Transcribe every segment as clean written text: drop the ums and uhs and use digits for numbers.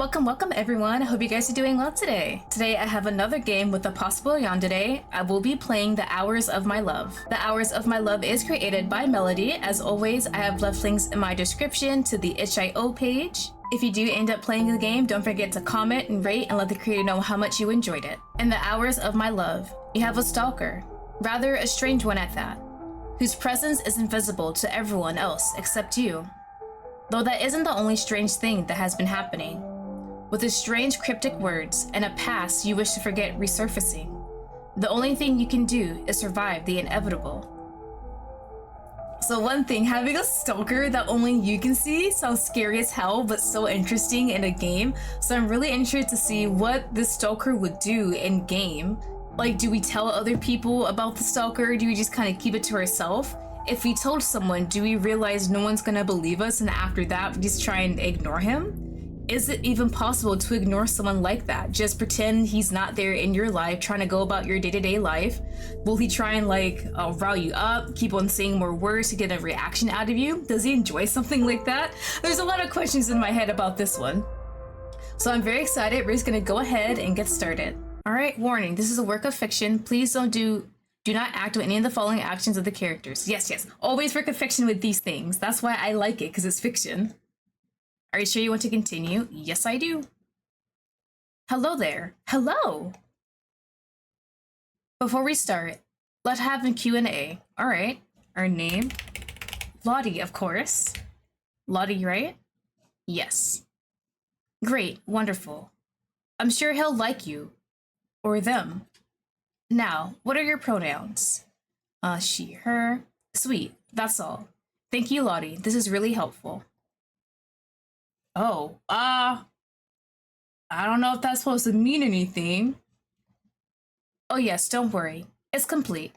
Welcome everyone. I hope you guys are doing well today. Today I have another game with a possible yandere. I will be playing The Hours of My Love. The Hours of My Love is created by Melody. As always, I have left links in my description to the itch.io page. If you do end up playing the game, don't forget to comment and rate and let the creator know how much you enjoyed it. In The Hours of My Love, you have a stalker, rather a strange one at that, whose presence is invisible to everyone else except you. Though that isn't the only strange thing that has been happening. With his strange cryptic words and a past you wish to forget resurfacing, the only thing you can do is survive the inevitable. So one thing, having a stalker that only you can see sounds scary as hell, but so interesting in a game. So I'm really interested to see what this stalker would do in game. Like, do we tell other people about the stalker? Or do we just kind of keep it to ourselves? If we told someone, do we realize no one's gonna believe us and after that we just try and ignore him? Is it even possible to ignore someone like that? Just pretend he's not there in your life, trying to go about your day-to-day life? Will he try and rile you up, keep on saying more words to get a reaction out of you? Does he enjoy something like that? There's a lot of questions in my head about this one. So I'm very excited. We're just gonna go ahead and get started. All right, warning, this is a work of fiction. Please do not act with any of the following actions of the characters. Yes, always work of fiction with these things. That's why I like it, because it's fiction. Are you sure you want to continue? Yes, I do. Hello there. Hello. Before we start, let's have a Q&A. All right. Our name. Lottie, of course. Lottie, right? Yes. Great. Wonderful. I'm sure he'll like you. Or them. Now, what are your pronouns? She, her. Sweet. That's all. Thank you, Lottie. This is really helpful. Oh, I don't know if that's supposed to mean anything. Oh yes, don't worry. It's complete.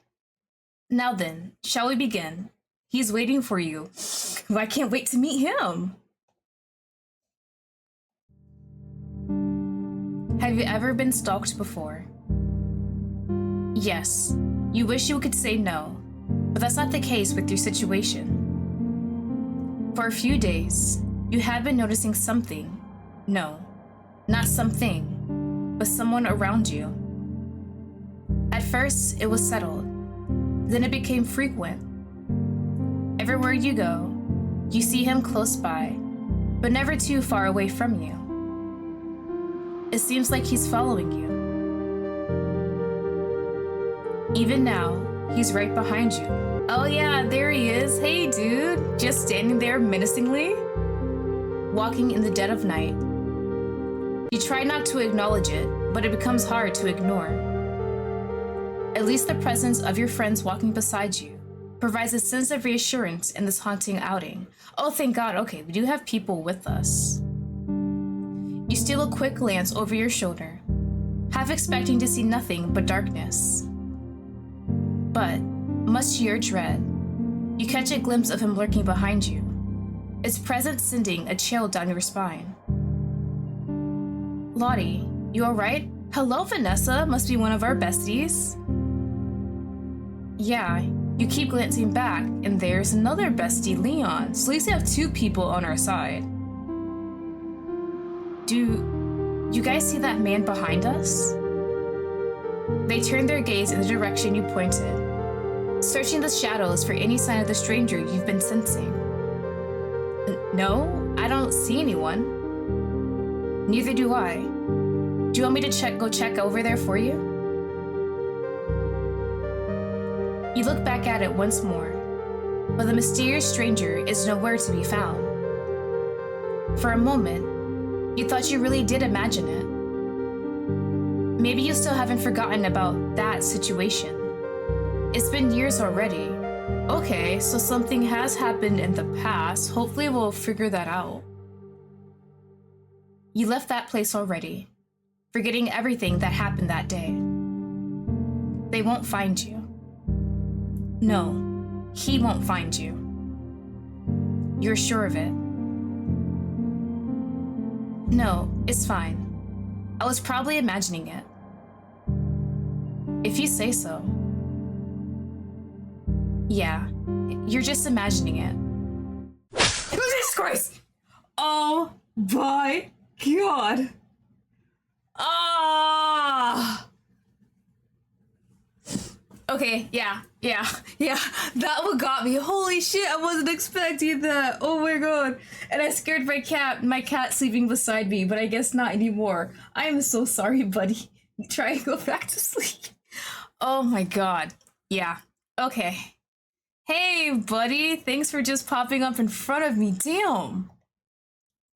Now then, shall we begin? He's waiting for you. I can't wait to meet him. Have you ever been stalked before? Yes. You wish you could say no, but that's not the case with your situation. For a few days, you had been noticing something. No, not something, but someone around you. At first, it was settled. Then it became frequent. Everywhere you go, you see him close by, but never too far away from you. It seems like he's following you. Even now, he's right behind you. Oh yeah, there he is. Hey dude, just standing there menacingly. Walking in the dead of night. You try not to acknowledge it, but it becomes hard to ignore. At least the presence of your friends walking beside you provides a sense of reassurance in this haunting outing. Oh, thank God, okay, we do have people with us. You steal a quick glance over your shoulder, half expecting to see nothing but darkness. But, much to your dread, you catch a glimpse of him lurking behind you. Its presence sending a chill down your spine. Lottie, you alright? Hello, Vanessa, must be one of our besties. Yeah, you keep glancing back, and there's another bestie, Leon. So at least we have two people on our side. Do you guys see that man behind us? They turn their gaze in the direction you pointed, searching the shadows for any sign of the stranger you've been sensing. No, I don't see anyone. Neither do I. Do you want me to go check over there for you? You look back at it once more, but the mysterious stranger is nowhere to be found. For a moment, you thought you really did imagine it. Maybe you still haven't forgotten about that situation. It's been years already. Okay, so something has happened in the past. Hopefully we'll figure that out. You left that place already, forgetting everything that happened that day. They won't find you. No, he won't find you. You're sure of it? No, it's fine. I was probably imagining it. If you say so. Yeah, you're just imagining it. Jesus Christ! Oh my God. Ah. Okay, yeah. That one got me. Holy shit, I wasn't expecting that. Oh my god. And I scared my cat sleeping beside me, but I guess not anymore. I am so sorry, buddy. Try and go back to sleep. Oh my god. Yeah. Okay. Hey, buddy. Thanks for just popping up in front of me. Damn.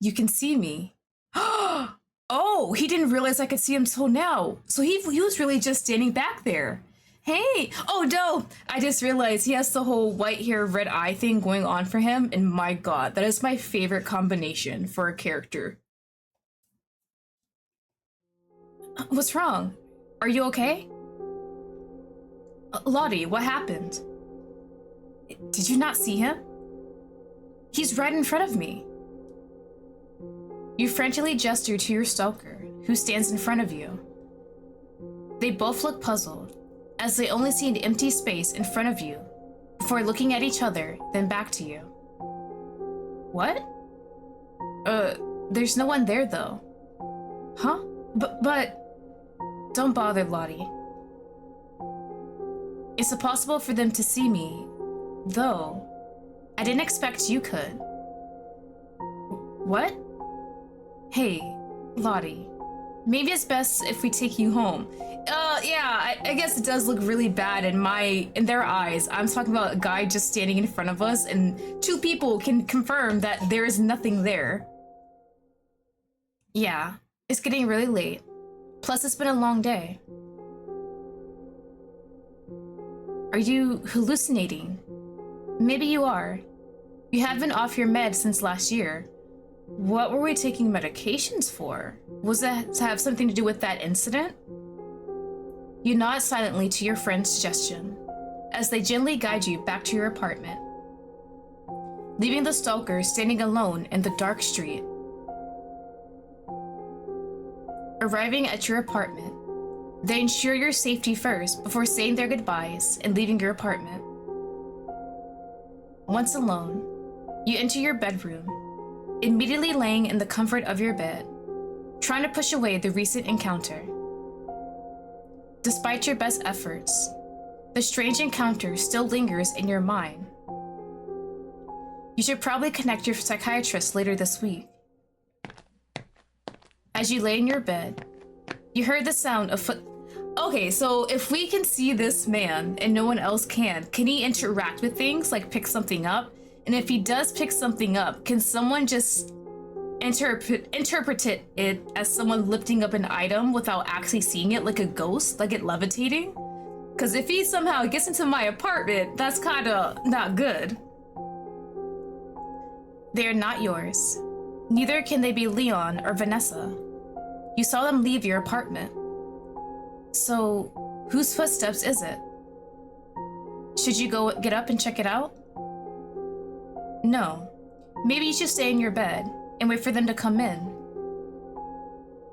You can see me. Oh, he didn't realize I could see him till now. So he was really just standing back there. Hey! Oh no! I just realized he has the whole white hair, red eye thing going on for him, and my god, that is my favorite combination for a character. What's wrong? Are you okay? Lottie, what happened? Did you not see him? He's right in front of me. You frantically gesture to your stalker, who stands in front of you. They both look puzzled, as they only see an empty space in front of you, before looking at each other, then back to you. What? There's no one there though. Huh? But... Don't bother, Lottie. It's impossible for them to see me, though. I didn't expect you could. What? Hey, Lottie. Maybe it's best if we take you home. Yeah, I guess it does look really bad in their eyes. I'm talking about a guy just standing in front of us, and two people can confirm that there is nothing there. Yeah, it's getting really late. Plus, it's been a long day. Are you hallucinating? Maybe you are. You have been off your meds since last year. What were we taking medications for? Was that to have something to do with that incident? You nod silently to your friend's suggestion, as they gently guide you back to your apartment, leaving the stalker standing alone in the dark street. Arriving at your apartment, they ensure your safety first before saying their goodbyes and leaving your apartment. Once alone, you enter your bedroom, immediately laying in the comfort of your bed, trying to push away the recent encounter. Despite your best efforts, the strange encounter still lingers in your mind. You should probably connect your psychiatrist later this week. As you lay in your bed, you heard the sound of foot. Okay, so if we can see this man and no one else can he interact with things, like pick something up? And if he does pick something up, can someone just interpret it as someone lifting up an item without actually seeing it, like a ghost, like it levitating? Because if he somehow gets into my apartment, that's kind of not good. They are not yours. Neither can they be Leon or Vanessa. You saw them leave your apartment. So, whose footsteps is it? Should you go get up and check it out? No. Maybe you should stay in your bed and wait for them to come in.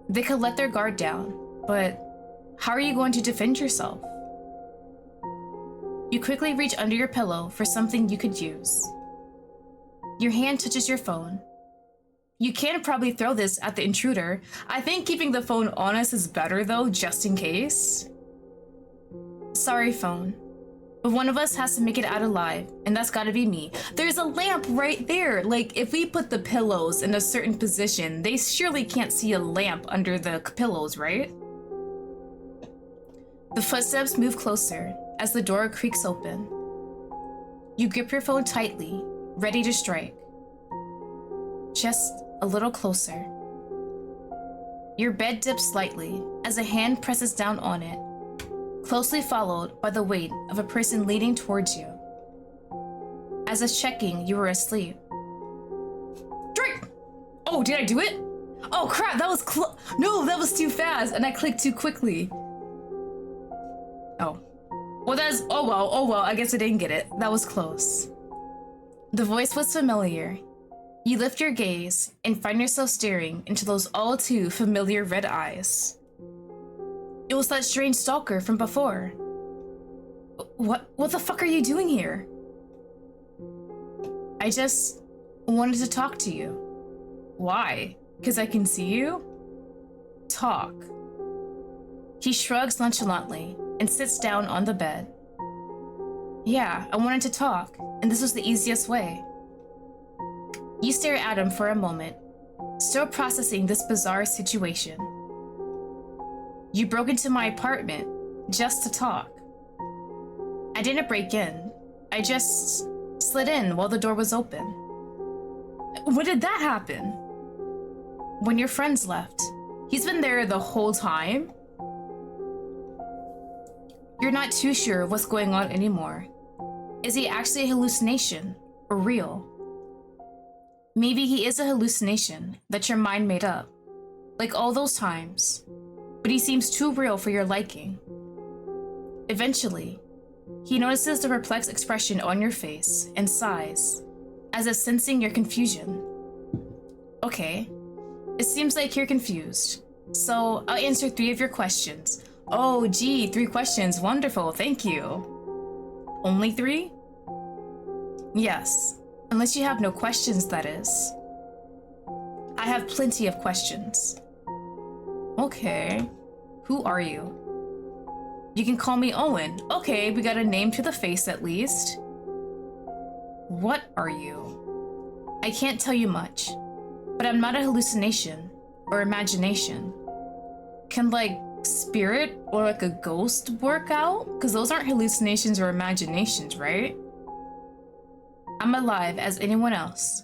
They could let their guard down, but how are you going to defend yourself? You quickly reach under your pillow for something you could use. Your hand touches your phone. You can probably throw this at the intruder. I think keeping the phone on us is better though, just in case. Sorry, phone. But one of us has to make it out alive, and that's gotta be me. There's a lamp right there. Like, if we put the pillows in a certain position, they surely can't see a lamp under the pillows, right? The footsteps move closer as the door creaks open. You grip your phone tightly, ready to strike. Just a little closer. Your bed dips slightly as a hand presses down on it, closely followed by the weight of a person leaning towards you. As if checking you were asleep. Drink! Oh, did I do it? Oh crap, that was no, that was too fast, and I clicked too quickly. Oh. Well, that's, oh well, I guess I didn't get it. That was close. The voice was familiar. You lift your gaze and find yourself staring into those all too familiar red eyes. It was that strange stalker from before. What the fuck are you doing here? I just wanted to talk to you. Why? 'Cause I can see you? Talk. He shrugs nonchalantly and sits down on the bed. Yeah, I wanted to talk, and this was the easiest way. You stare at him for a moment, still processing this bizarre situation. You broke into my apartment just to talk. I didn't break in. I just slid in while the door was open. When did that happen? When your friends left. He's been there the whole time? You're not too sure what's going on anymore. Is he actually a hallucination or real? Maybe he is a hallucination that your mind made up, like all those times, but he seems too real for your liking. Eventually, he notices the perplexed expression on your face and sighs, as if sensing your confusion. Okay, it seems like you're confused, so I'll answer 3 of your questions. Oh, gee, 3 questions, wonderful, thank you. Only 3? Yes, unless you have no questions, that is. I have plenty of questions. Okay, who are you? You can call me Owen. Okay, we got a name to the face at least. What are you? I can't tell you much, but I'm not a hallucination or imagination. Can like spirit or like a ghost work out? Because those aren't hallucinations or imaginations, right? I'm alive as anyone else.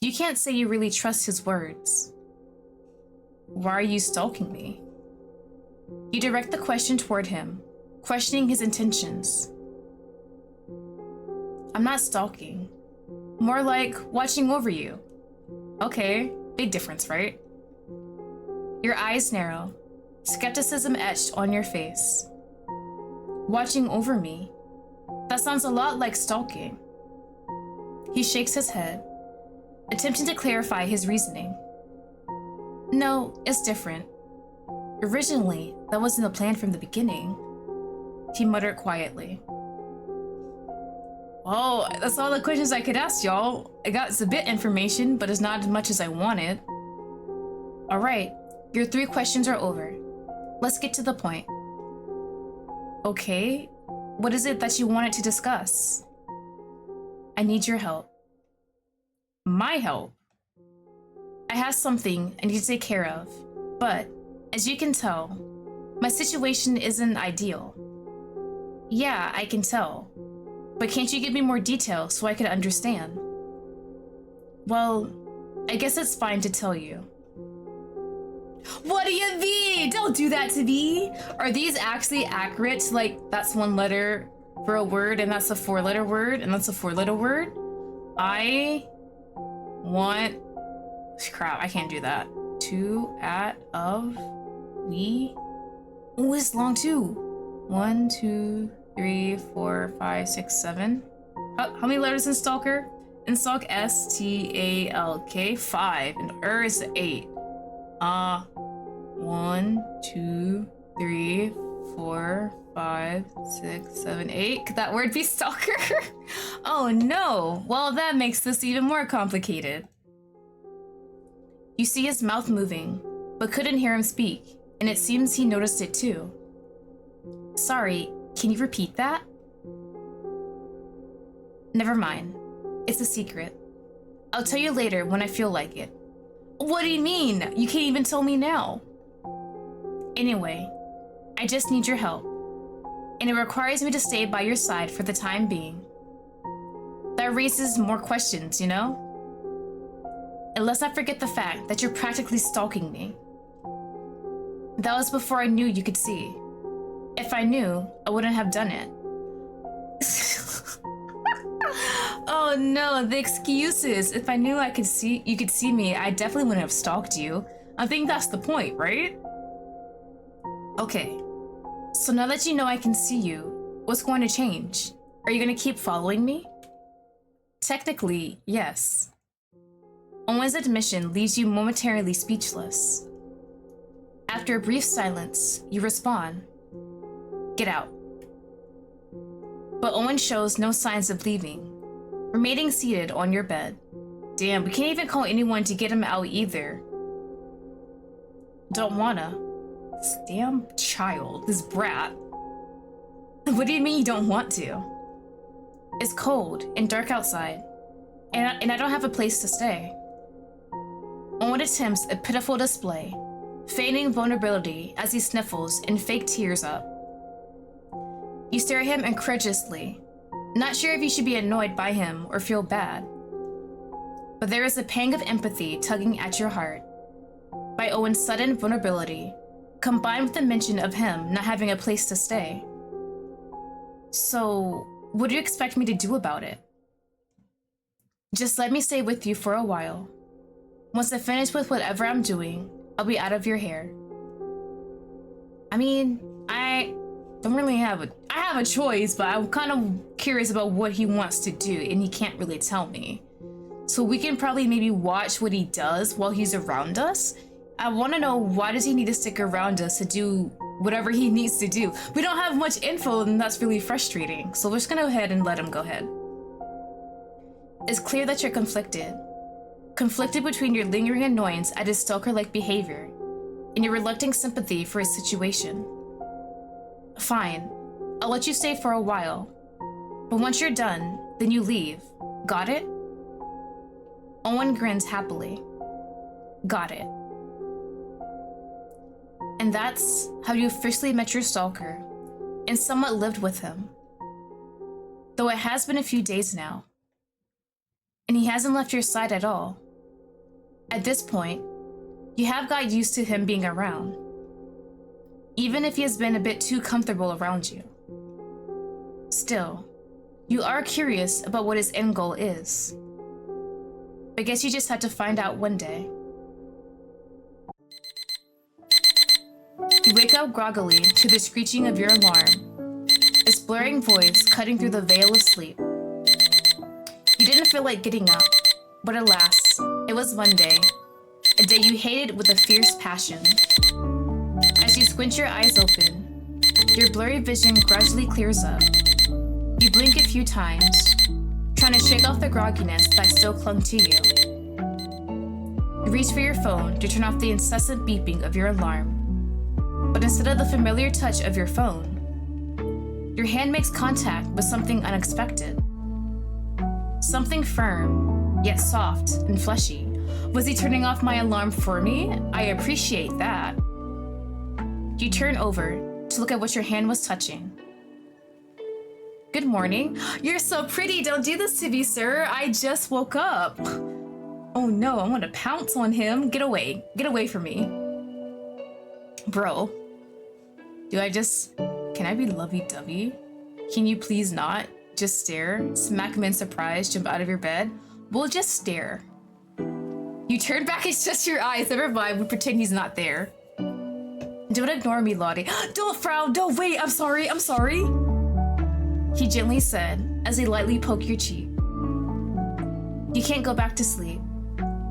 You can't say you really trust his words. Why are you stalking me? You direct the question toward him, questioning his intentions. I'm not stalking. More like watching over you. Okay, big difference, right? Your eyes narrow, skepticism etched on your face. Watching over me? That sounds a lot like stalking. He shakes his head, attempting to clarify his reasoning. No, it's different. Originally, that wasn't the plan from the beginning. He muttered quietly. Oh, that's all the questions I could ask y'all. I got a bit information, but it's not as much as I wanted. Alright, your 3 questions are over. Let's get to the point. Okay, what is it that you wanted to discuss? I need your help. My help? I have something I need to take care of, but as you can tell, my situation isn't ideal. Yeah, I can tell. But can't you give me more detail so I can understand? Well, I guess it's fine to tell you. What do you mean? Don't do that to me! Are these actually accurate? Like, that's 1 letter for a word, and that's a 4-letter word, and that's a 4-letter word? I want... Crap, I can't do that. To, at, of, we... Oh, it's long too. 1, 2, 3, 4, 5, 6, 7. How many letters in Stalker? In Stalk, S-T-A-L-K, 5. And is 8. 1, 2, 3, 4, 5, 6, 7, 8. Could that word be Stalker? Oh no. Well, that makes this even more complicated. You see his mouth moving, but couldn't hear him speak, and it seems he noticed it too. Sorry, can you repeat that? Never mind. It's a secret. I'll tell you later when I feel like it. What do you mean? You can't even tell me now. Anyway, I just need your help, and it requires me to stay by your side for the time being. That raises more questions, you know? And let's not forget the fact that you're practically stalking me. That was before I knew you could see. If I knew, I wouldn't have done it. Oh no, the excuses. If I knew you could see me, I definitely wouldn't have stalked you. I think that's the point, right? Okay, so now that you know I can see you, what's going to change? Are you going to keep following me? Technically, yes. Owen's admission leaves you momentarily speechless. After a brief silence, you respond, "Get out." But Owen shows no signs of leaving, remaining seated on your bed, Damn, we can't even call anyone to get him out either. Don't wanna. This damn child, this brat. What do you mean you don't want to? It's cold and dark outside, and I don't have a place to stay. Owen attempts a pitiful display, feigning vulnerability as he sniffles and fake tears up. You stare at him incredulously, not sure if you should be annoyed by him or feel bad. But there is a pang of empathy tugging at your heart by Owen's sudden vulnerability, combined with the mention of him not having a place to stay. So, what do you expect me to do about it? Just let me stay with you for a while. Once I finish with whatever I'm doing, I'll be out of your hair. I mean, I don't really have a choice, but I'm kind of curious about what he wants to do, and he can't really tell me. So we can probably maybe watch what he does while he's around us. I want to know, why does he need to stick around us to do whatever he needs to do? We don't have much info, and that's really frustrating. So we're just gonna go ahead and let him go ahead. It's clear that you're conflicted. Conflicted between your lingering annoyance at his stalker-like behavior and your reluctant sympathy for his situation. Fine, I'll let you stay for a while. But once you're done, then you leave. Got it? Owen grins happily. Got it. And that's how you officially met your stalker and somewhat lived with him. Though it has been a few days now. And he hasn't left your side at all. At this point, you have got used to him being around. Even if he has been a bit too comfortable around you. Still, you are curious about what his end goal is. I guess you just had to find out one day. You wake up groggily to the screeching of your alarm, its blaring voice cutting through the veil of sleep. You didn't feel like getting up, but alas, it was Monday, a day you hated with a fierce passion. As you squint your eyes open, your blurry vision gradually clears up. You blink a few times, trying to shake off the grogginess that still clung to you. You reach for your phone to turn off the incessant beeping of your alarm, but instead of the familiar touch of your phone, your hand makes contact with something unexpected. Something firm, yet soft and fleshy. Was he turning off my alarm for me? I appreciate that. You turn over to look at what your hand was touching. Good morning. You're so pretty. Don't do this to me, sir. I just woke up. Oh no, I want to pounce on him. Get away. Get away from me. Bro. Can I be lovey-dovey? Can you please not? Just stare, smack him in surprise, jump out of your bed? We'll just stare. You turn back and shut your eyes. Never mind, we pretend he's not there. Don't ignore me, Lottie. Don't frown, don't wait, I'm sorry. He gently said, as he lightly poked your cheek. You can't go back to sleep.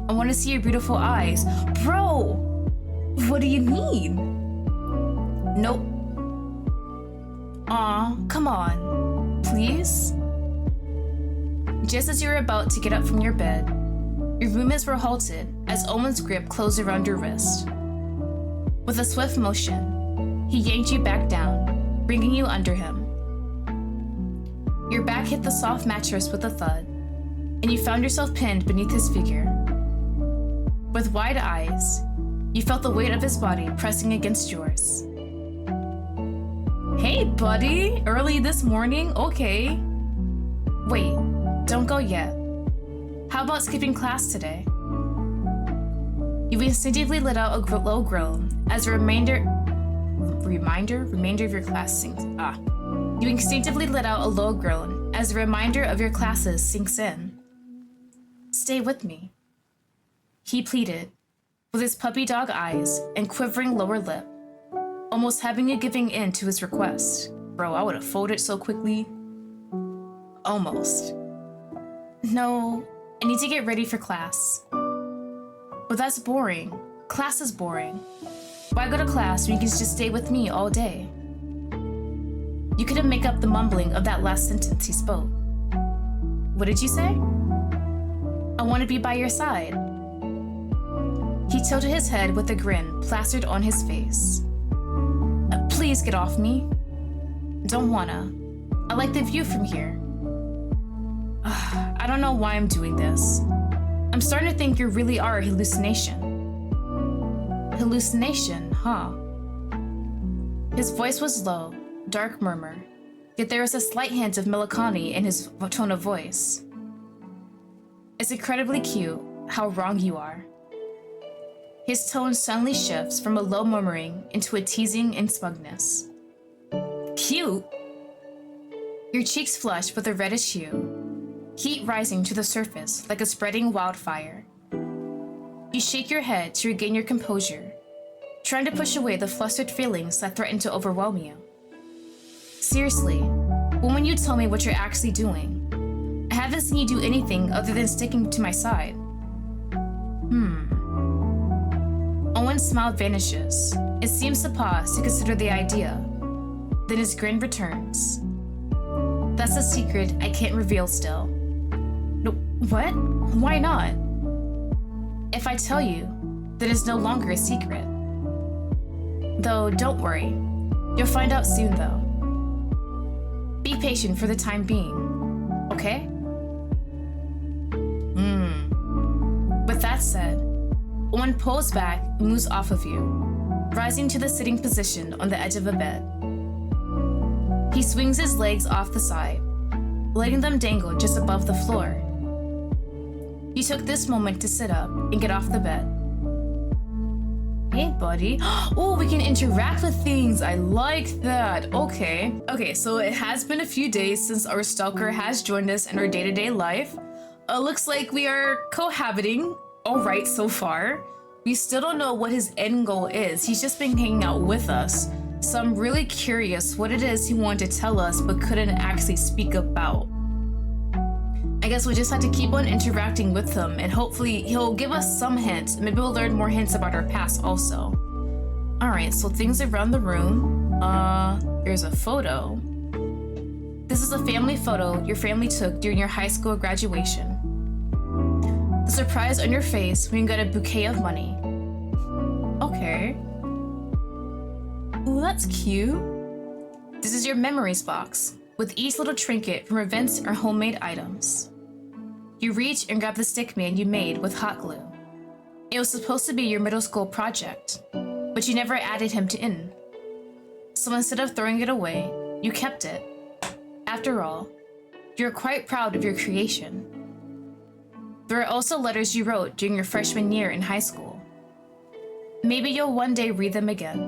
I want to see your beautiful eyes. Bro! What do you mean? Nope. Aw, come on. Please? Just as you were about to get up from your bed, your movements were halted as Owen's grip closed around your wrist. With a swift motion, he yanked you back down, bringing you under him. Your back hit the soft mattress with a thud, and you found yourself pinned beneath his figure. With wide eyes, you felt the weight of his body pressing against yours. Hey, buddy! Early this morning? Okay. Wait, don't go yet. How about skipping class today? You instinctively let out a low groan as a remainder of your class sinks. You instinctively let out a low groan as a reminder of your classes sinks in. Stay with me, he pleaded, with his puppy dog eyes and quivering lower lip, almost having you giving in to his request. Bro, I would have folded so quickly. Almost. No, I need to get ready for class. But that's boring. Class is boring. Why go to class when you can just stay with me all day? You couldn't make up the mumbling of that last sentence he spoke. What did you say? I want to be by your side. He tilted his head with a grin plastered on his face. Please get off me. Don't wanna. I like the view from here. I don't know why I'm doing this. I'm starting to think you really are a hallucination. Hallucination, huh? His voice was low, dark murmur, yet there was a slight hint of melancholy in his tone of voice. It's incredibly cute how wrong you are. His tone suddenly shifts from a low murmuring into a teasing and smugness. Cute? Your cheeks flush with a reddish hue, heat rising to the surface like a spreading wildfire. You shake your head to regain your composure, trying to push away the flustered feelings that threaten to overwhelm you. Seriously, when will you tell me what you're actually doing? I haven't seen you do anything other than sticking to my side. Owen's smile vanishes. It seems to pause to consider the idea. Then his grin returns. That's a secret I can't reveal still. No, what? Why not? If I tell you, then it's no longer a secret. Though, don't worry. You'll find out soon, though. Be patient for the time being, okay? With that said, Owen pulls back and moves off of you, rising to the sitting position on the edge of a bed. He swings his legs off the side, letting them dangle just above the floor. You took this moment to sit up and get off the bed. Hey, buddy. Oh, we can interact with things. I like that. Okay, so it has been a few days since our stalker has joined us in our day-to-day life. Looks like we are cohabiting. All right so far. We still don't know what his end goal is. He's just been hanging out with us. So I'm really curious what it is he wanted to tell us but couldn't actually speak about. I guess we'll just have to keep on interacting with him and hopefully he'll give us some hints. Maybe we'll learn more hints about our past also. Alright, so things around the room. There's a photo. This is a family photo your family took during your high school graduation. The surprise on your face when you got a bouquet of money. Okay. Ooh, that's cute. This is your memories box, with each little trinket from events or homemade items. You reach and grab the stick man you made with hot glue. It was supposed to be your middle school project, but you never added him to in. So instead of throwing it away, you kept it. After all, you're quite proud of your creation. There are also letters you wrote during your freshman year in high school. Maybe you'll one day read them again.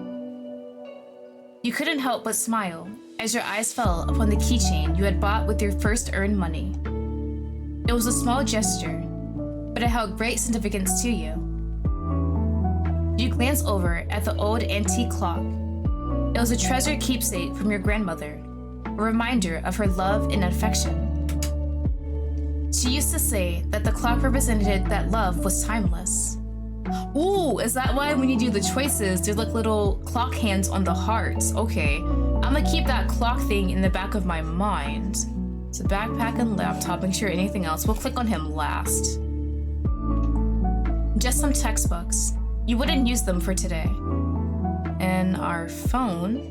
You couldn't help but smile as your eyes fell upon the keychain you had bought with your first earned money. It was a small gesture, but it held great significance to you. You glanced over at the old antique clock. It was a treasured keepsake from your grandmother, a reminder of her love and affection. She used to say that the clock represented that love was timeless. Ooh, is that why when you do the choices, there's like little clock hands on the hearts? Okay, I'm gonna keep that clock thing in the back of my mind. So backpack and laptop, make sure anything else. We'll click on him last. Just some textbooks. You wouldn't use them for today. And our phone.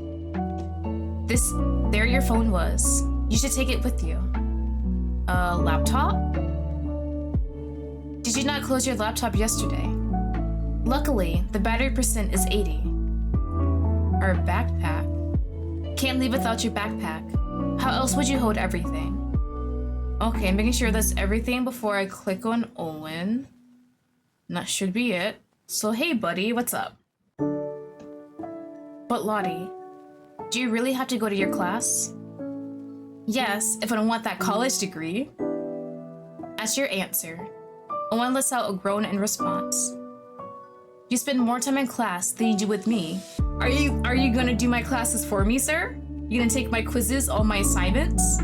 There your phone was. You should take it with you. Laptop? Did you not close your laptop yesterday? Luckily, the battery percent is 80. Our backpack. Can't leave without your backpack. How else would you hold everything? Okay, I'm making sure that's everything before I click on Owen. And that should be it. So hey buddy, what's up? But Lottie, do you really have to go to your class? Yes, if I don't want that college degree. As your answer, Owen lets out a groan in response. You spend more time in class than you do with me. Are you gonna do my classes for me, sir? You gonna take my quizzes, all my assignments?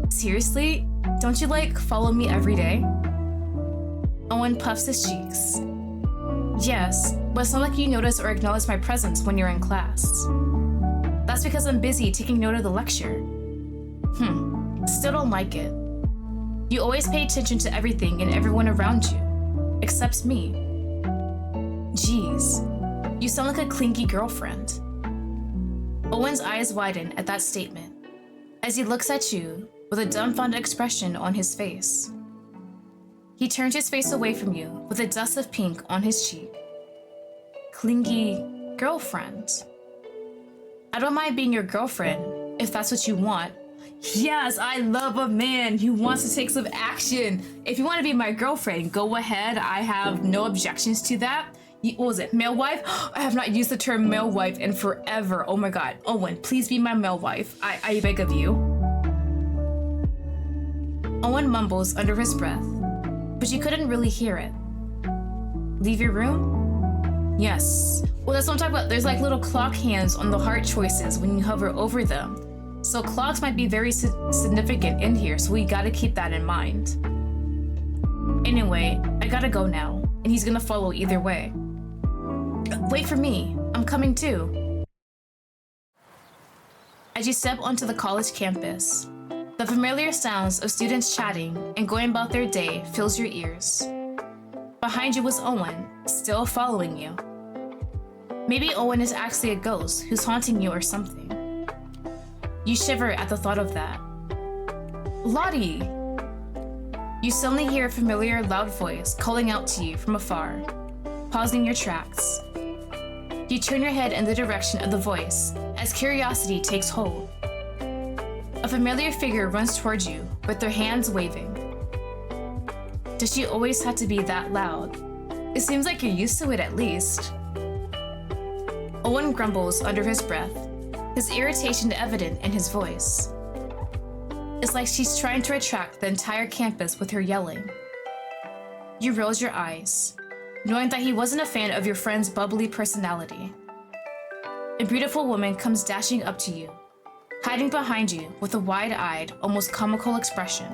Seriously? Don't you follow me every day? Owen puffs his cheeks. Yes, but it's not like you notice or acknowledge my presence when you're in class. That's because I'm busy taking note of the lecture. Still don't like it. You always pay attention to everything and everyone around you, except me. Jeez, you sound like a clingy girlfriend. Owen's eyes widen at that statement as he looks at you with a dumbfounded expression on his face. He turns his face away from you with a dust of pink on his cheek. Clingy girlfriend. I don't mind being your girlfriend if that's what you want. Yes, I love a man who wants to take some action. If you want to be my girlfriend, go ahead. I have no objections to that. What was it, male wife? I have not used the term male wife in forever. Oh my god. Owen, please be my male wife. I beg of you. Owen mumbles under his breath, but you couldn't really hear it. Leave your room? Yes. Well, that's what I'm talking about. There's like little clock hands on the heart choices when you hover over them. So clocks might be very significant in here, so we gotta keep that in mind. Anyway, I gotta go now, and he's gonna follow either way. Wait for me, I'm coming too. As you step onto the college campus, the familiar sounds of students chatting and going about their day fills your ears. Behind you was Owen, still following you. Maybe Owen is actually a ghost who's haunting you or something. You shiver at the thought of that. Lottie! You suddenly hear a familiar loud voice calling out to you from afar, pausing your tracks. You turn your head in the direction of the voice as curiosity takes hold. A familiar figure runs towards you with their hands waving. Does she always have to be that loud? It seems like you're used to it at least. Owen grumbles under his breath, his irritation evident in his voice. It's like she's trying to attract the entire campus with her yelling. You roll your eyes, knowing that he wasn't a fan of your friend's bubbly personality. A beautiful woman comes dashing up to you, hiding behind you with a wide-eyed, almost comical expression.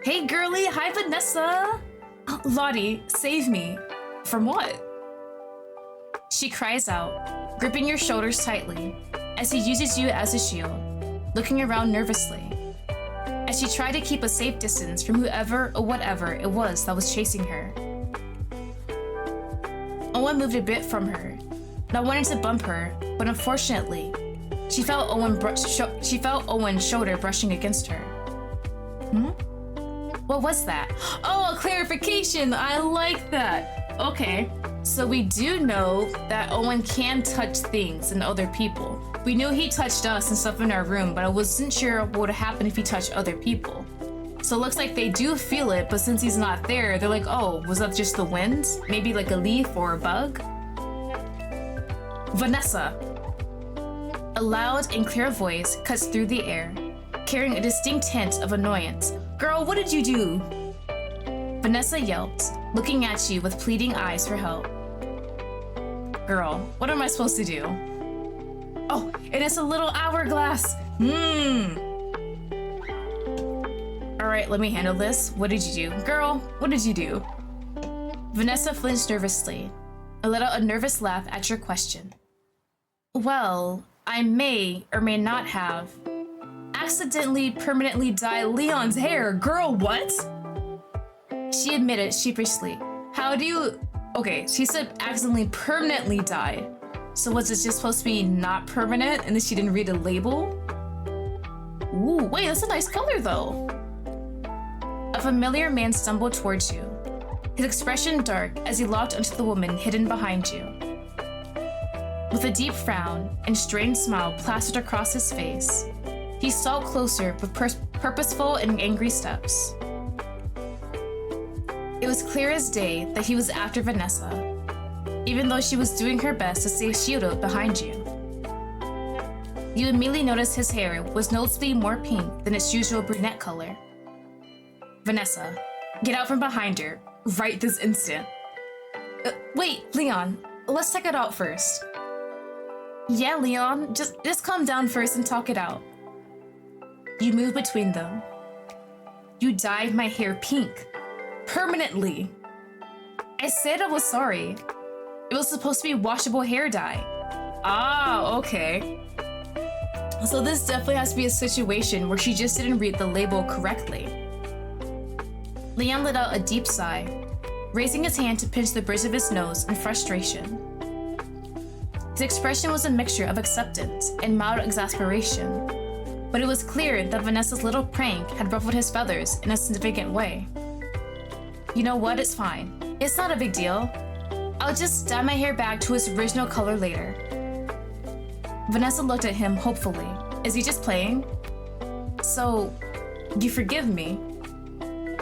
Hey girlie, hi Vanessa! Lottie, save me. From what? She cries out, gripping your shoulders tightly, as he uses you as a shield, looking around nervously, as she tried to keep a safe distance from whoever or whatever it was that was chasing her. Owen moved a bit from her, not wanting to bump her, but unfortunately, she felt Owen's shoulder brushing against her. What was that? Oh, a clarification! I like that! Okay, so we do know that Owen can touch things and other people. We knew he touched us and stuff in our room, but I wasn't sure what would happen if he touched other people. So it looks like they do feel it, but since he's not there, they're like, oh, was that just the wind? Maybe like a leaf or a bug? Vanessa. A loud and clear voice cuts through the air, carrying a distinct hint of annoyance. Girl, what did you do? Vanessa yelped, looking at you with pleading eyes for help. Girl, what am I supposed to do? Oh, and it's a little hourglass. All right, let me handle this. What did you do? Girl, what did you do? Vanessa flinched nervously and let out a nervous laugh at your question. Well, I may or may not have accidentally permanently dyed Leon's hair. Girl, what? She admitted sheepishly. How do you... Okay, she said accidentally permanently dyed. So was it just supposed to be not permanent and then she didn't read the label? Ooh, wait, that's a nice color though. A familiar man stumbled towards you, his expression dark as he locked onto the woman hidden behind you. With a deep frown and strained smile plastered across his face, he stalked closer with purposeful and angry steps. It was clear as day that he was after Vanessa, even though she was doing her best to stay shielded behind you. You immediately noticed his hair was noticeably more pink than its usual brunette color. Vanessa, get out from behind her, right this instant. Wait, Leon, let's check it out first. Yeah, Leon, just calm down first and talk it out. You move between them. You dyed my hair pink. Permanently. I said I was sorry. It was supposed to be washable hair dye. Ah, okay. So this definitely has to be a situation where she just didn't read the label correctly. Leon let out a deep sigh, raising his hand to pinch the bridge of his nose in frustration. His expression was a mixture of acceptance and mild exasperation, but it was clear that Vanessa's little prank had ruffled his feathers in a significant way. You know what? It's fine. It's not a big deal. I'll just dye my hair back to its original color later. Vanessa looked at him hopefully. Is he just playing? So, you forgive me?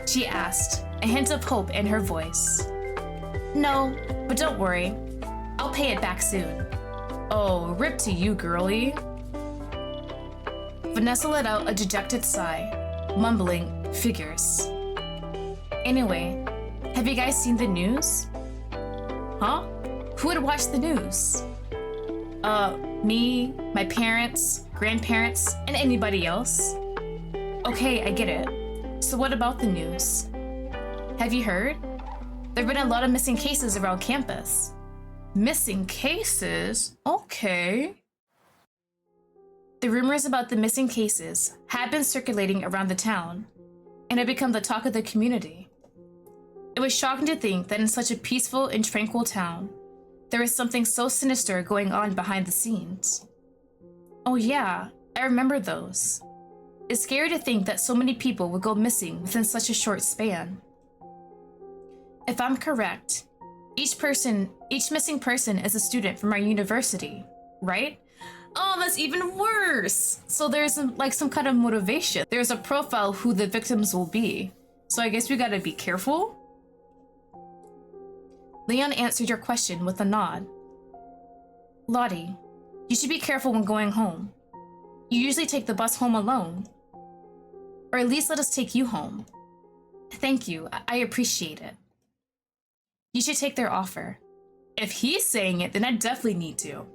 She asked, a hint of hope in her voice. No, but don't worry. I'll pay it back soon. Oh, rip to you, girlie. Vanessa let out a dejected sigh, mumbling, figures. Anyway, have you guys seen the news? Huh? Who would watch the news? Me, my parents, grandparents, and anybody else. Okay, I get it. So what about the news? Have you heard? There have been a lot of missing cases around campus. Missing cases? Okay. The rumors about the missing cases had been circulating around the town and had become the talk of the community. It was shocking to think that in such a peaceful and tranquil town, there was something so sinister going on behind the scenes. Oh yeah, I remember those. It's scary to think that so many people would go missing within such a short span. If I'm correct, each missing person is a student from our university, right? Oh, that's even worse! So there's some kind of motivation. There's a profile who the victims will be. So I guess we gotta be careful? Leon answered your question with a nod. Lottie, you should be careful when going home. You usually take the bus home alone. Or at least let us take you home. Thank you, I appreciate it. You should take their offer. If he's saying it, then I definitely need to.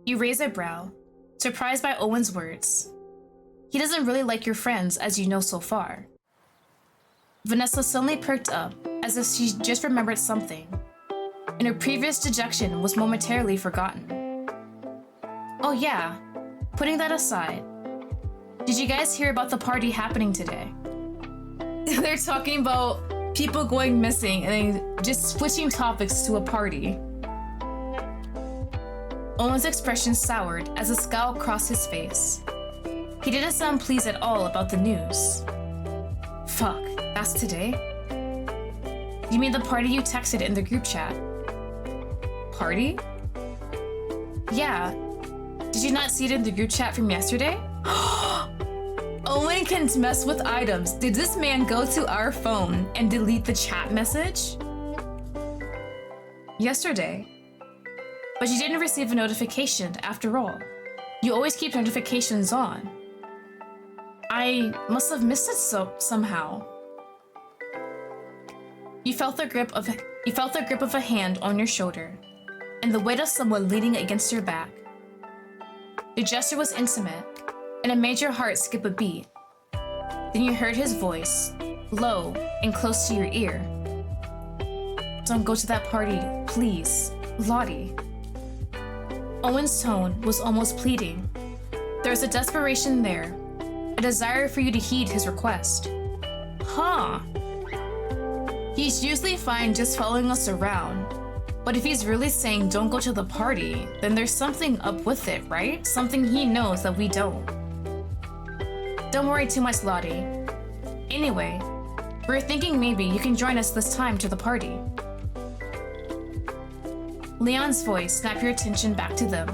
You raise a brow, surprised by Owen's words. He doesn't really like your friends, as you know so far. Vanessa suddenly perked up, as if she just remembered something, and her previous dejection was momentarily forgotten. Oh yeah, putting that aside, did you guys hear about the party happening today? They're talking about people going missing and then just switching topics to a party. Owen's expression soured as a scowl crossed his face. He didn't sound pleased at all about the news. Fuck, that's today? You mean the party you texted in the group chat? Party? Yeah. Did you not see it in the group chat from yesterday? Owen can mess with items. Did this man go to our phone and delete the chat message? Yesterday. But you didn't receive a notification after all. You always keep notifications on. I must have missed it somehow. You felt the grip of a hand on your shoulder, and the weight of someone leaning against your back. The gesture was intimate, and it made your heart skip a beat. Then you heard his voice, low and close to your ear. Don't go to that party, please, Lottie. Owen's tone was almost pleading. There was a desperation there, a desire for you to heed his request. Huh. He's usually fine just following us around, but if he's really saying don't go to the party, then there's something up with it, right? Something he knows that we don't. Don't worry too much, Lottie. Anyway, we're thinking maybe you can join us this time to the party. Leon's voice snapped your attention back to them.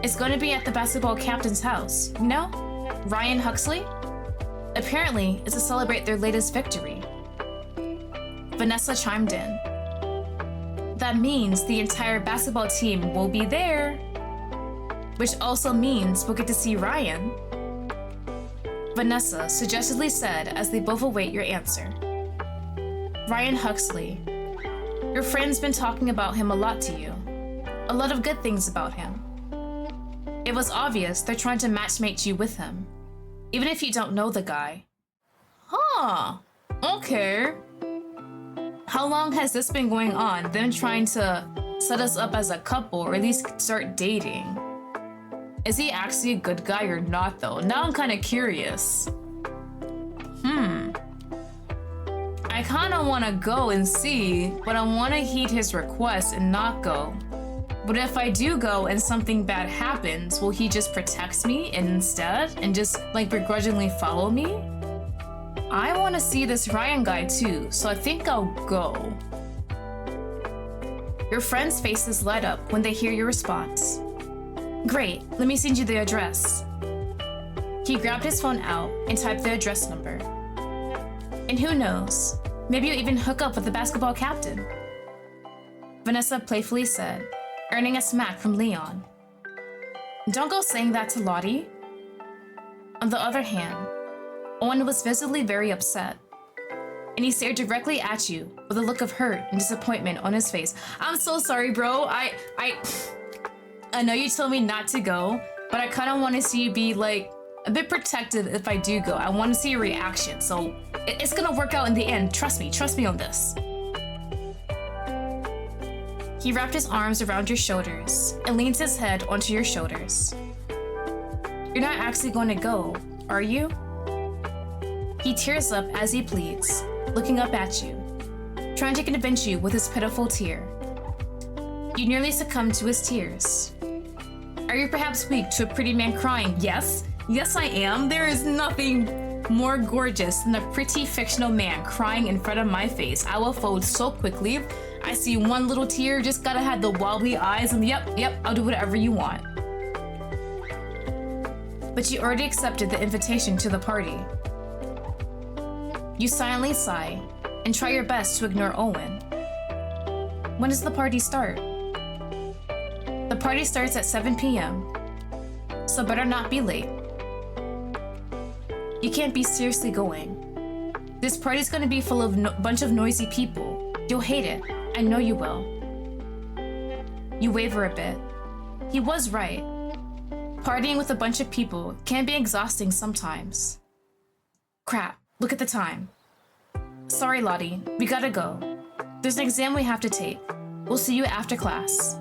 It's going to be at the basketball captain's house, you know? Ryan Huxley? Apparently, it's to celebrate their latest victory. Vanessa chimed in. That means the entire basketball team will be there. Which also means we'll get to see Ryan. Vanessa suggestively said as they both await your answer. Ryan Huxley. Your friend's been talking about him a lot to you. A lot of good things about him. It was obvious they're trying to matchmate you with him, even if you don't know the guy. Huh, okay. How long has this been going on? Them trying to set us up as a couple, or at least start dating? Is he actually a good guy or not though? Now I'm kind of curious. I kind of want to go and see, but I want to heed his request and not go. But if I do go and something bad happens, will he just protect me instead and just like begrudgingly follow me? I want to see this Ryan guy too, so I think I'll go. Your friends' faces light up when they hear your response. Great, let me send you the address. He grabbed his phone out and typed the address number. And who knows, maybe you'll even hook up with the basketball captain. Vanessa playfully said, earning a smack from Leon. Don't go saying that to Lottie. On the other hand, Owen was visibly very upset, and he stared directly at you with a look of hurt and disappointment on his face. I'm so sorry, bro. I know you told me not to go, but I kind of want to see you be like a bit protective if I do go. I want to see your reaction, so it's gonna work out in the end. Trust me on this. He wrapped his arms around your shoulders and leans his head onto your shoulders. You're not actually going to go, are you? He tears up as he pleads, looking up at you, trying to convince you with his pitiful tear. You nearly succumb to his tears. Are you perhaps weak to a pretty man crying? Yes, I am. There is nothing more gorgeous than a pretty fictional man crying in front of my face. I will fold so quickly. I see one little tear, just gotta have the wobbly eyes, and yep, I'll do whatever you want. But you already accepted the invitation to the party. You silently sigh and try your best to ignore Owen. When does the party start? The party starts at 7 p.m., so better not be late. You can't be seriously going. This party's gonna be full of bunch of noisy people. You'll hate it. I know you will. You waver a bit. He was right. Partying with a bunch of people can be exhausting sometimes. Crap, look at the time. Sorry, Lottie, we gotta go. There's an exam we have to take. We'll see you after class.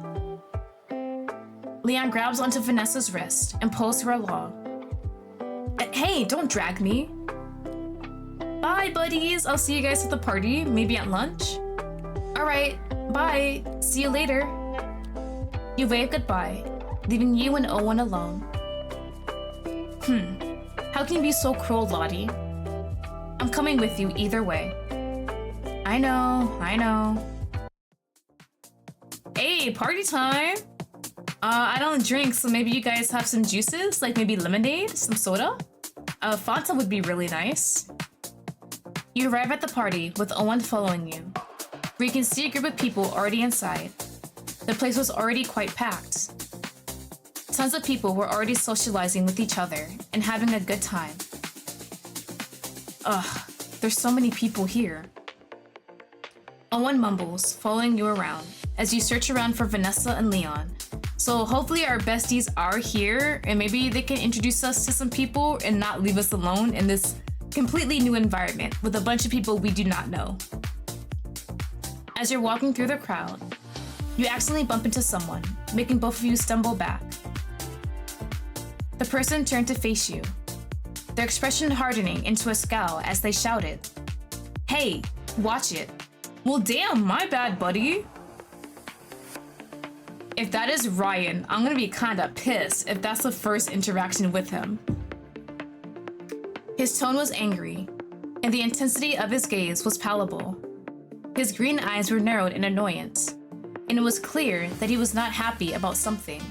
Leon grabs onto Vanessa's wrist and pulls her along. Hey, don't drag me. Bye, buddies. I'll see you guys at the party, maybe at lunch. All right, bye. See you later. You wave goodbye, leaving you and Owen alone. How can you be so cruel, Lottie? I'm coming with you either way. I know. Hey, party time. I don't drink, so maybe you guys have some juices, like maybe lemonade, some soda? Fanta would be really nice. You arrive at the party with Owen following you, where you can see a group of people already inside. The place was already quite packed. Tons of people were already socializing with each other and having a good time. Ugh, there's so many people here. Owen mumbles, following you around, as you search around for Vanessa and Leon. So hopefully our besties are here, and maybe they can introduce us to some people and not leave us alone in this completely new environment with a bunch of people we do not know. As you're walking through the crowd, you accidentally bump into someone, making both of you stumble back. The person turned to face you, their expression hardening into a scowl as they shouted, "Hey, watch it." Well, damn, my bad, buddy. If that is Ryan, I'm gonna be kinda pissed if that's the first interaction with him. His tone was angry, and the intensity of his gaze was palpable. His green eyes were narrowed in annoyance, and it was clear that he was not happy about something.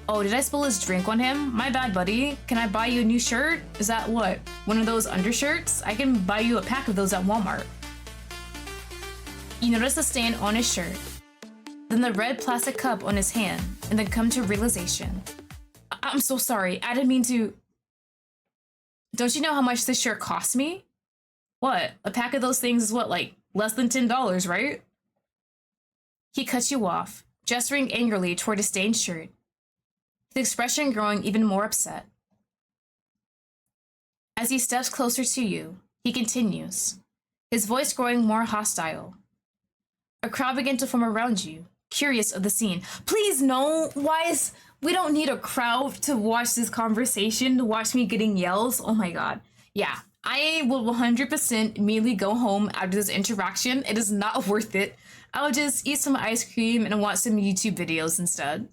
Oh, did I spill his drink on him? My bad, buddy. Can I buy you a new shirt? Is that what? One of those undershirts? I can buy you a pack of those at Walmart. You notice a stain on his shirt, then the red plastic cup on his hand, and then come to realization. I'm so sorry. I didn't mean to. Don't you know how much this shirt cost me? What? A pack of those things is what, like less than $10, right? He cuts you off, gesturing angrily toward his stained shirt, his expression growing even more upset. As he steps closer to you, he continues, his voice growing more hostile. A crowd began to form around you, curious of the scene. Please, no! Why We don't need a crowd to watch this conversation, to watch me getting yells. Oh my god. Yeah, I will 100% immediately go home after this interaction. It is not worth it. I'll just eat some ice cream and watch some YouTube videos instead.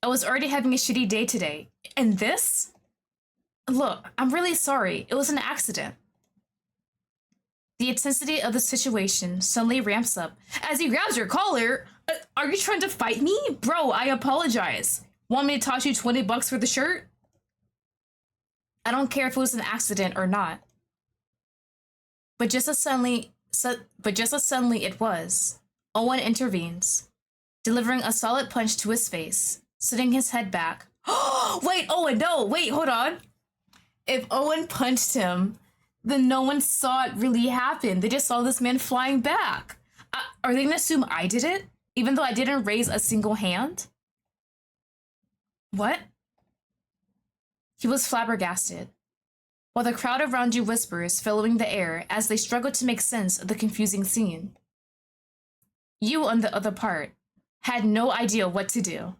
I was already having a shitty day today. And this? Look, I'm really sorry. It was an accident. The intensity of the situation suddenly ramps up as he grabs your collar. Are you trying to fight me? Bro, I apologize. Want me to toss you 20 bucks for the shirt? I don't care if it was an accident or not. But just as suddenly it was, Owen intervenes, delivering a solid punch to his face, sitting his head back. Wait, Owen, no, wait, hold on. If Owen punched him, then no one saw it really happen. They just saw this man flying back. Are they gonna assume I did it? Even though I didn't raise a single hand? What? He was flabbergasted, while the crowd around you whispers, filling the air as they struggle to make sense of the confusing scene. You, on the other part, had no idea what to do.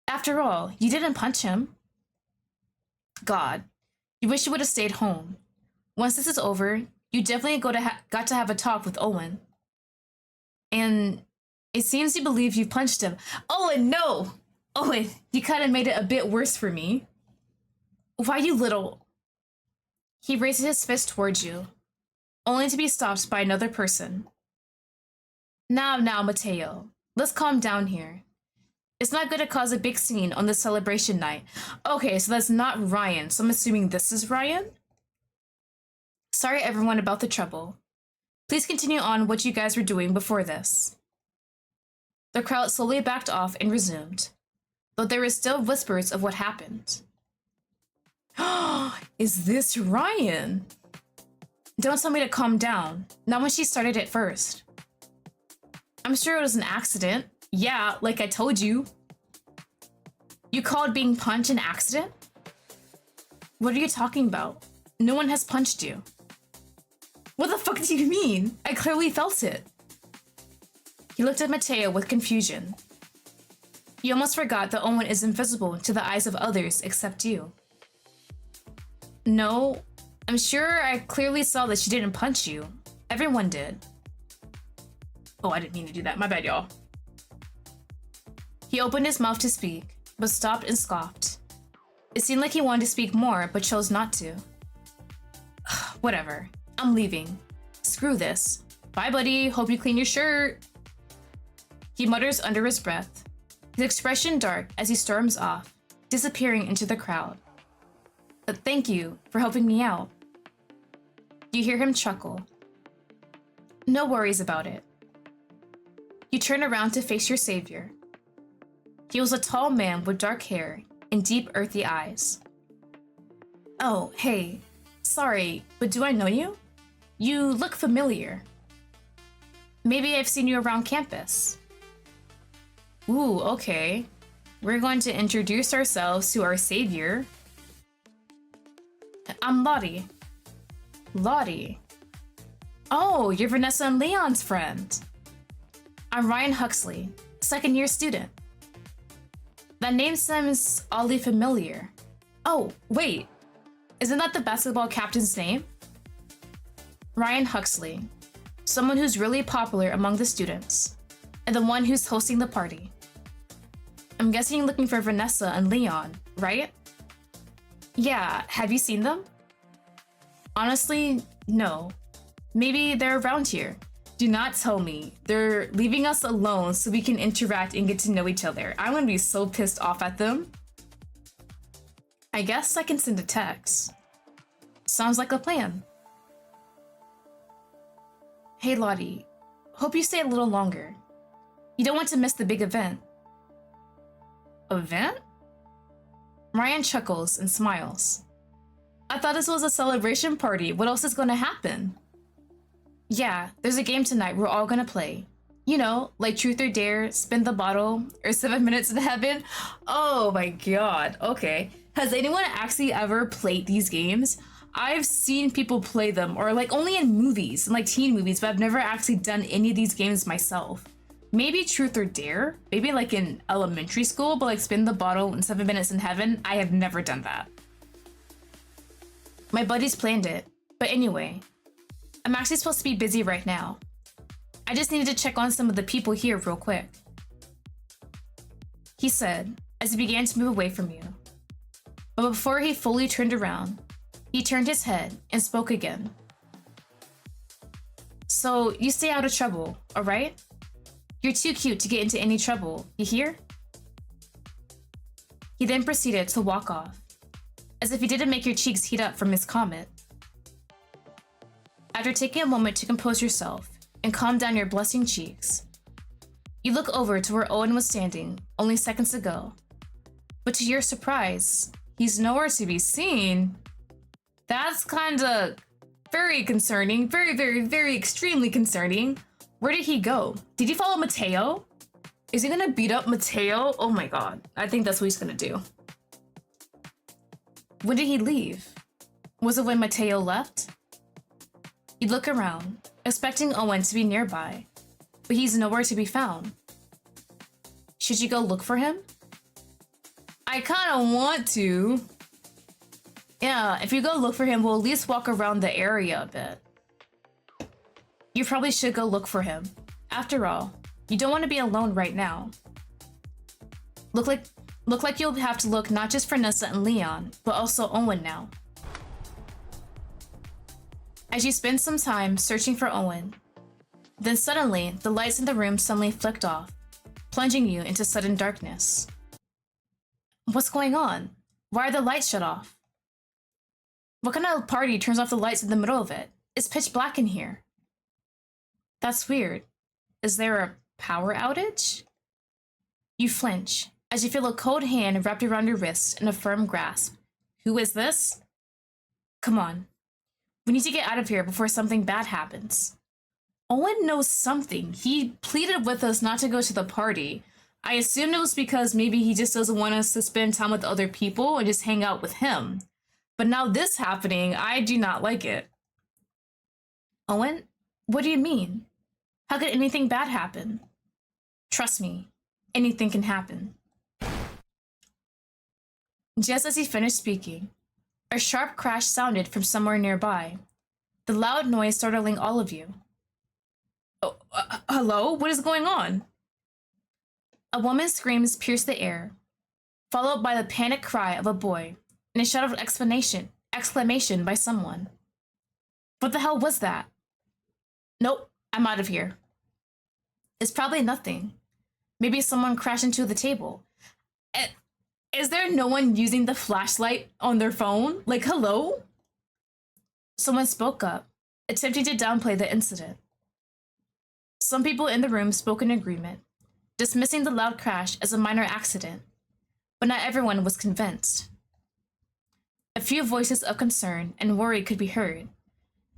After all, you didn't punch him. God, you wish you would have stayed home. Once this is over, you definitely got to have a talk with Owen. And it seems you believe you punched him. Owen, no! Owen, you kind of made it a bit worse for me. Why, you little... He raises his fist towards you, only to be stopped by another person. Now, Mateo, let's calm down here. It's not good to cause a big scene on this celebration night. Okay, so that's not Ryan, so I'm assuming this is Ryan? Sorry everyone about the trouble. Please continue on what you guys were doing before this. The crowd slowly backed off and resumed, though there were still whispers of what happened. Is this Ryan? Don't tell me to calm down, not when she started it first. I'm sure it was an accident. Yeah, like I told you. You called being punched an accident? What are you talking about? No one has punched you. What the fuck do you mean? I clearly felt it. He looked at Mateo with confusion. You almost forgot that Owen is invisible to the eyes of others except you. No, I'm sure I clearly saw that she didn't punch you. Everyone did. Oh, I didn't mean to do that. My bad, y'all. He opened his mouth to speak, but stopped and scoffed. It seemed like he wanted to speak more, but chose not to. Whatever. I'm leaving. Screw this. Bye, buddy. Hope you clean your shirt. He mutters under his breath, his expression dark as he storms off, disappearing into the crowd. But thank you for helping me out. You hear him chuckle. No worries about it. You turn around to face your savior. He was a tall man with dark hair and deep, earthy eyes. Oh, hey. Sorry, but do I know you? You look familiar. Maybe I've seen you around campus. Ooh, okay. We're going to introduce ourselves to our savior. I'm Lottie. Lottie. Oh, you're Vanessa and Leon's friend. I'm Ryan Huxley, second-year student. That name seems oddly familiar. Oh, wait. Isn't that the basketball captain's name? Ryan Huxley, someone who's really popular among the students, and the one who's hosting the party. I'm guessing you're looking for Vanessa and Leon, right? Yeah, have you seen them? Honestly, no. Maybe they're around here. Do not tell me they're leaving us alone so we can interact and get to know each other. I'm gonna be so pissed off at them. I guess I can send a text. Sounds like a plan. Hey Lottie, hope you stay a little longer. You don't want to miss the big event. Event? Ryan chuckles and smiles. I thought this was a celebration party. What else is gonna happen? Yeah, there's a game tonight we're all gonna play. You know, like Truth or Dare, Spin the Bottle, or 7 Minutes in Heaven. Oh my god, okay. Has anyone actually ever played these games? I've seen people play them, or like only in movies, like teen movies, but I've never actually done any of these games myself. Maybe Truth or Dare. Maybe like in elementary school, but like spin the bottle in 7 minutes in heaven. I have never done that. My buddies planned it. But anyway, I'm actually supposed to be busy right now. I just needed to check on some of the people here real quick. He said, as he began to move away from you. But before he fully turned around, he turned his head and spoke again. So, you stay out of trouble, alright? You're too cute to get into any trouble, you hear? He then proceeded to walk off, as if he didn't make your cheeks heat up from his comment. After taking a moment to compose yourself and calm down your blushing cheeks, you look over to where Owen was standing only seconds ago. But to your surprise, he's nowhere to be seen. That's kinda very concerning. Very extremely concerning. Where did he go? Did he follow Mateo? Is he gonna beat up Mateo? Oh my god. I think that's what he's gonna do. When did he leave? Was it when Mateo left? You'd look around, expecting Owen to be nearby, but he's nowhere to be found. Should you go look for him? I kinda want to. Yeah, if you go look for him, we'll at least walk around the area a bit. You probably should go look for him. After all, you don't want to be alone right now. Look like you'll have to look not just for Nessa and Leon, but also Owen now. As you spend some time searching for Owen, then suddenly the lights in the room suddenly flicked off, plunging you into sudden darkness. What's going on? Why are the lights shut off? What kind of party turns off the lights in the middle of it? It's pitch black in here. That's weird. Is there a power outage? You flinch as you feel a cold hand wrapped around your wrist in a firm grasp. Who is this? Come on. We need to get out of here before something bad happens. Owen knows something. He pleaded with us not to go to the party. I assumed it was because maybe he just doesn't want us to spend time with other people and just hang out with him. But now this happening, I do not like it. Owen, what do you mean? How could anything bad happen? Trust me, anything can happen. Just as he finished speaking, a sharp crash sounded from somewhere nearby, the loud noise startling all of you. Oh, hello? What is going on? A woman's screams pierced the air, followed by the panicked cry of a boy and a shout of exclamation by someone. What the hell was that? Nope, I'm out of here. It's probably nothing. Maybe someone crashed into the table. Is there no one using the flashlight on their phone? Like, hello? Someone spoke up, attempting to downplay the incident. Some people in the room spoke in agreement, dismissing the loud crash as a minor accident, but not everyone was convinced. A few voices of concern and worry could be heard,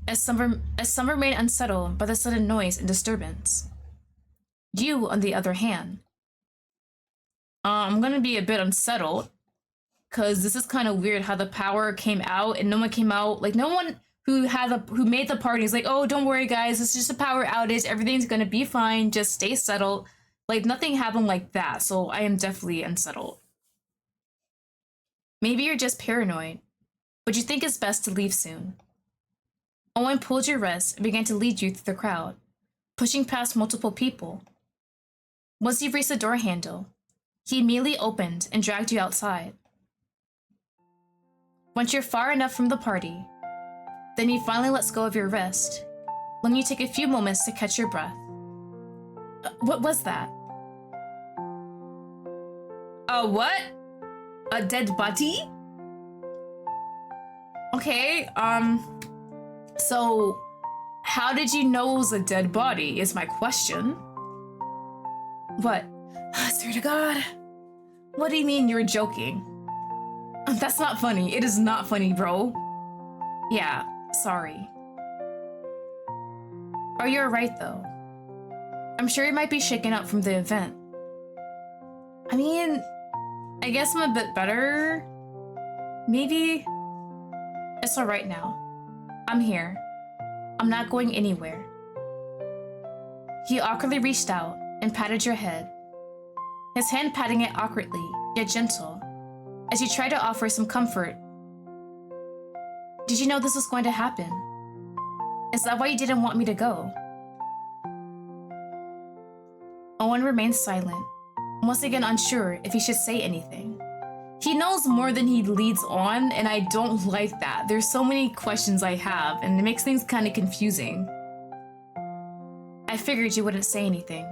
as some remained unsettled by the sudden noise and disturbance. You, on the other hand, I'm gonna be a bit unsettled, because this is kind of weird how the power came out and no one came out. Like, no one who made the party is like, oh, don't worry guys, it's just a power outage, everything's gonna be fine, just stay settled. Like, nothing happened like that, so I am definitely unsettled. Maybe you're just paranoid, but you think it's best to leave soon. Owen pulled your wrist and began to lead you through the crowd, pushing past multiple people. Once you reached the door handle, he immediately opened and dragged you outside. Once you're far enough from the party, then he finally lets go of your wrist, letting you take a few moments to catch your breath. What was that? A what? A dead body? Okay, so how did you know it was a dead body is my question. What? I swear to God. What do you mean you're joking? That's not funny. It is not funny, bro. Yeah, sorry. Are you alright though? I'm sure you might be shaken up from the event. I mean, I guess I'm a bit better. Maybe. It's alright now. I'm here. I'm not going anywhere. He awkwardly reached out and patted your head, his hand patting it awkwardly, yet gentle, as he tried to offer some comfort. Did you know this was going to happen? Is that why you didn't want me to go? Owen remained silent, once again unsure if he should say anything. He knows more than he leads on, and I don't like that. There's so many questions I have, and it makes things kind of confusing. I figured you wouldn't say anything.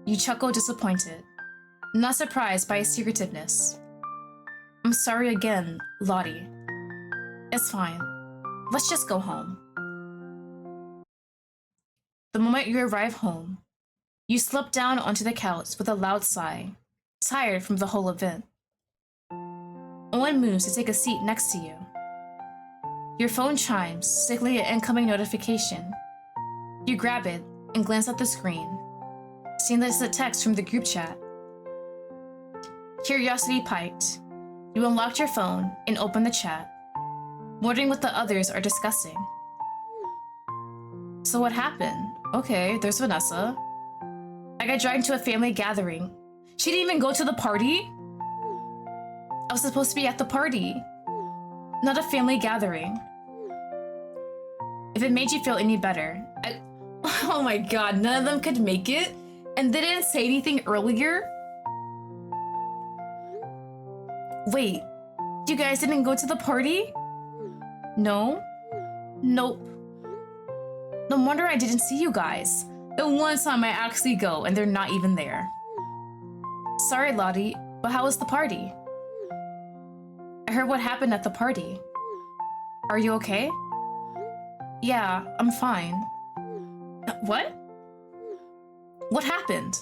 You chuckled, disappointed, not surprised by his secretiveness. I'm sorry again, Lottie. It's fine. Let's just go home. The moment you arrive home, you slip down onto the couch with a loud sigh, tired from the whole event. Owen moves to take a seat next to you. Your phone chimes, signaling an incoming notification. You grab it and glance at the screen, seeing that it's a text from the group chat. Curiosity piked, you unlocked your phone and opened the chat, wondering what the others are discussing. So what happened? Okay, there's Vanessa. I got dragged to a family gathering. She didn't even go to the party? I was supposed to be at the party, not a family gathering. If it made you feel any better, oh my god, none of them could make it? And they didn't say anything earlier? Wait, you guys didn't go to the party? No? Nope. No wonder I didn't see you guys. The one time I actually go and they're not even there. Sorry, Lottie, but how was the party? I heard what happened at the party. Are you okay? Yeah, I'm fine. What? What happened?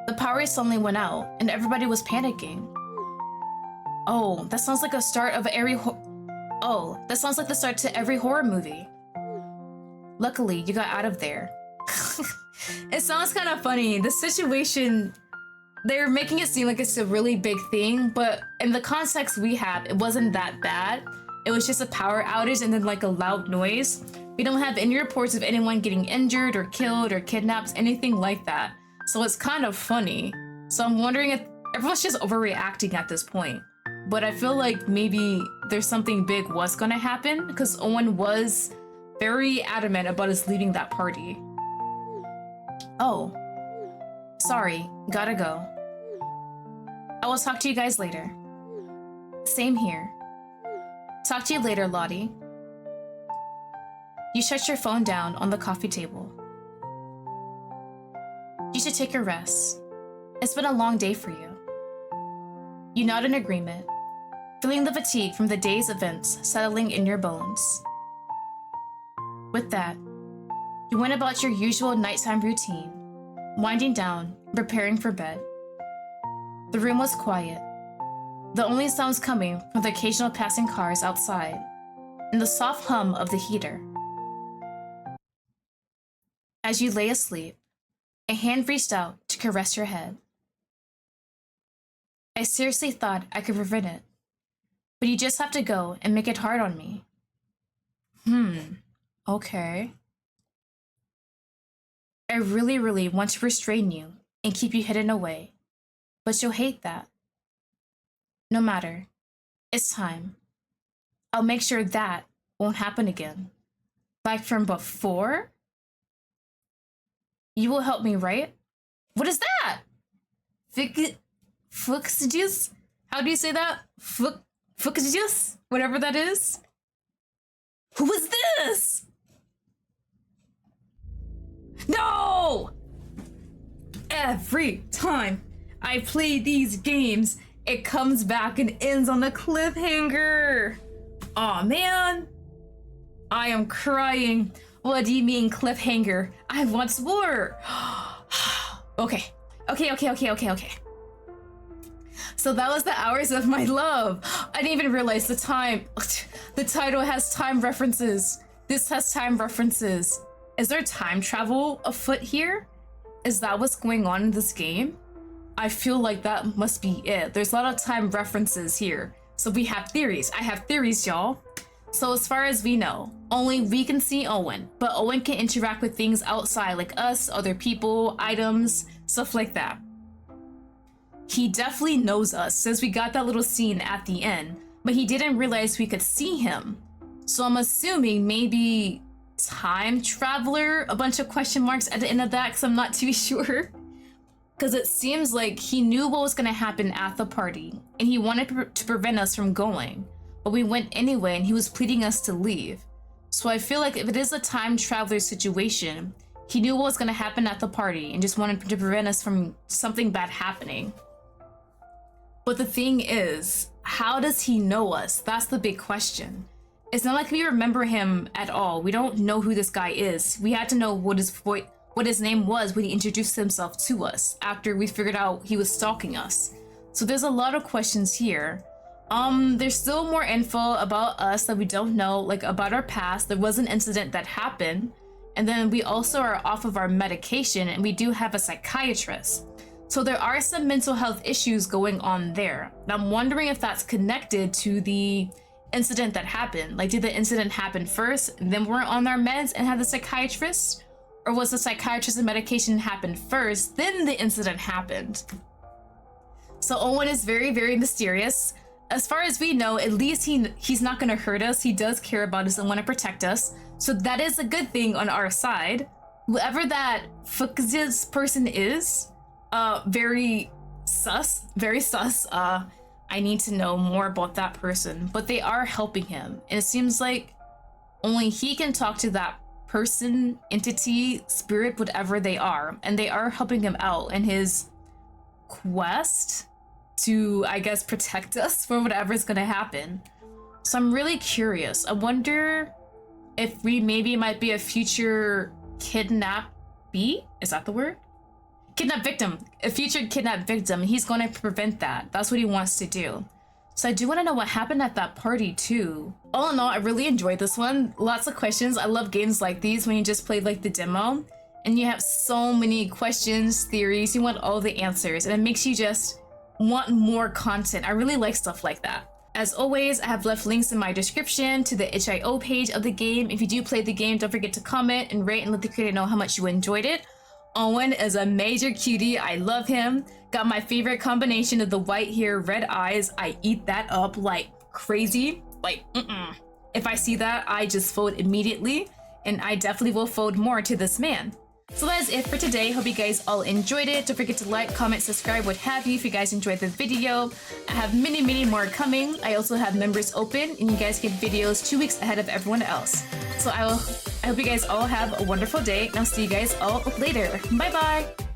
The power suddenly went out and everybody was panicking. Oh, that sounds like a start of every that sounds like the start to every horror movie. Luckily, you got out of there. It sounds kind of funny. The situation, they're making it seem like it's a really big thing, but in the context we have, it wasn't that bad. It was just a power outage and then like a loud noise. We don't have any reports of anyone getting injured or killed or kidnapped, anything like that. So it's kind of funny. So I'm wondering if everyone's just overreacting at this point. But I feel like maybe there's something big was gonna happen because Owen was very adamant about us leaving that party. Oh, sorry, gotta go. I will talk to you guys later. Same here. Talk to you later, Lottie. You shut your phone down on the coffee table. You should take a rest. It's been a long day for you. You nod in agreement, feeling the fatigue from the day's events settling in your bones. With that, you went about your usual nighttime routine, winding down, preparing for bed. The room was quiet, the only sounds coming from the occasional passing cars outside and the soft hum of the heater. As you lay asleep, a hand reached out to caress your head. I seriously thought I could prevent it, but you just have to go and make it hard on me. Okay. I really want to restrain you and keep you hidden away, but you'll hate that. No matter, it's time. I'll make sure that won't happen again. Like from before? You will help me, right? What is that? Fuxjus? How do you say that? Fuxjus? Whatever that is? Who is this? No! Every time I play these games, it comes back and ends on a cliffhanger. Aw, man. I am crying. What do you mean cliffhanger? I want more. Okay. So that was the hours of my love. I didn't even realize the time. The title has time references. This has time references. Is there time travel afoot here? Is that what's going on in this game? I feel like that must be it. There's a lot of time references here. So we have theories. I have theories, y'all. So as far as we know, only we can see Owen, but Owen can interact with things outside like us, other people, items, stuff like that. He definitely knows us since we got that little scene at the end, but he didn't realize we could see him. So I'm assuming maybe time traveler, a bunch of question marks at the end of that because I'm not too sure. Because it seems like he knew what was going to happen at the party and he wanted to prevent us from going. But we went anyway and he was pleading us to leave. So I feel like if it is a time traveler situation, he knew what was going to happen at the party and just wanted to prevent us from something bad happening. But the thing is, how does he know us? That's the big question. It's not like we remember him at all. We don't know who this guy is. We had to know what his name was when he introduced himself to us after we figured out he was stalking us. So there's a lot of questions here. There's still more info about us that we don't know, like about our past. There was an incident that happened, and then we also are off of our medication and we do have a psychiatrist. So there are some mental health issues going on there. And I'm wondering if that's connected to the incident that happened. Like, did the incident happen first, then we're on our meds and had the psychiatrist? Or was the psychiatrist and medication happen first, then the incident happened? So Owen is very, very mysterious. As far as we know, at least he's not gonna hurt us. He does care about us and want to protect us. So that is a good thing on our side. Whoever that Fux's person is, very sus. I need to know more about that person, but they are helping him. And it seems like only he can talk to that person, entity, spirit, whatever they are. And they are helping him out in his quest to, I guess, protect us for whatever's gonna happen. So I'm really curious. I wonder if we maybe might be a future kidnappee? Is that the word? Kidnap victim. A future kidnap victim. He's going to prevent that. That's what he wants to do. So I do want to know what happened at that party too. All in all, I really enjoyed this one. Lots of questions. I love games like these when you just play like the demo and you have so many questions, theories, you want all the answers, and it makes you just want more content. I really like stuff like that. As always, I have left links in my description to the itch.io page of the game. If you do play the game, don't forget to comment and rate and let the creator know how much you enjoyed it. Owen is a major cutie. I love him. Got my favorite combination of the white hair, red eyes. I eat that up like crazy. Like, If I see that, I just fold immediately, and I definitely will fold more to this man. So that is it for today. Hope you guys all enjoyed it. Don't forget to like, comment, subscribe, what have you if you guys enjoyed the video. I have many more coming. I also have members open and you guys get videos 2 weeks ahead of everyone else. So I hope you guys all have a wonderful day and I'll see you guys all later. Bye bye.